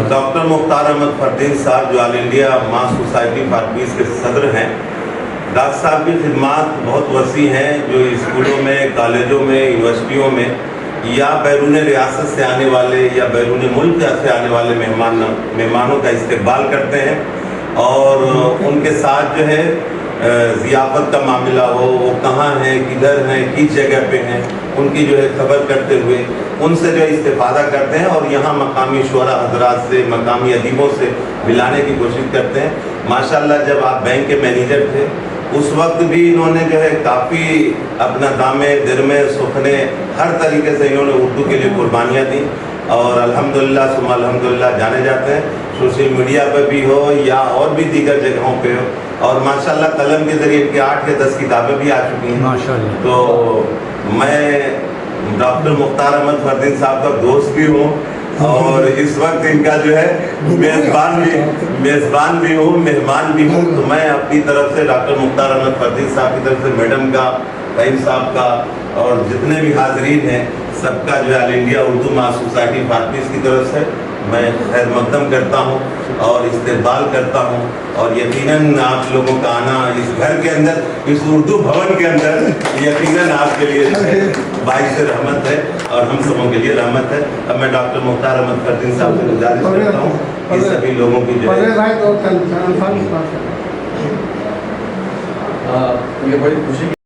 Doctor مختار احمد فردین صاحب جو آل India mass society for پیس کے صدر ہیں. ڈاکٹر صاحب کی خدمات بہت وسیع ہیں جو اسکولوں میں، کالجوں میں، یونیورسٹیوں میں یا بیرون ریاست سے آنے والے یا بیرون ملک سے آنے والے مہمانوں کا استقبال کرتے ہیں، اور ان کے ساتھ جو ہے ضیافت کا معاملہ ہو، وہ کہاں ہیں، کدھر ہیں، کس جگہ پہ ہیں، ان کی جو ہے خبر کرتے ہوئے ان سے جو ہے استفادہ کرتے ہیں، اور یہاں مقامی شعراء حضرات سے، مقامی ادیبوں سے ملانے کی کوشش کرتے ہیں. ماشاءاللہ جب آپ بینک کے مینیجر تھے اس وقت بھی انہوں نے جو ہے کافی اپنا دامے درمے سخنے ہر طریقے سے انہوں نے اردو کے لیے قربانیاں دیں، اور الحمدللہ ثم الحمدللہ جانے جاتے ہیں، سوشل میڈیا پہ بھی ہو یا اور بھی دیگر جگہوں پہ ہو. اور ماشاءاللہ قلم کے ذریعے ان کی 8 یا 10 کتابیں بھی آ چکی ہیں ماشاءاللہ. تو میں ڈاکٹر مختار احمد فردین صاحب کا دوست بھی ہوں، اور اس وقت ان کا جو ہے میزبان بھی ہوں، مہمان بھی ہوں. تو میں اپنی طرف سے ڈاکٹر مختار احمد فردین صاحب کی طرف سے میڈم کا، فہیم صاحب کا، اور جتنے بھی حاضرین ہیں سب کا جو ہے all India Urdu mass society for peace کی طرف سے میں خیر مقدم کرتا ہوں اور استقبال کرتا ہوں. اور یقیناً آپ لوگوں کا آنا اس گھر کے اندر، اس اردو بھون کے اندر، یقیناً آپ کے لیے باعث رحمت ہے اور ہم سبوں کے لیے رحمت ہے. اب میں ڈاکٹر مختار احمد فردین صاحب سے گزارش کرتا ہوں کہ سبھی لوگوں کی جو ہے یہ بڑی خوشی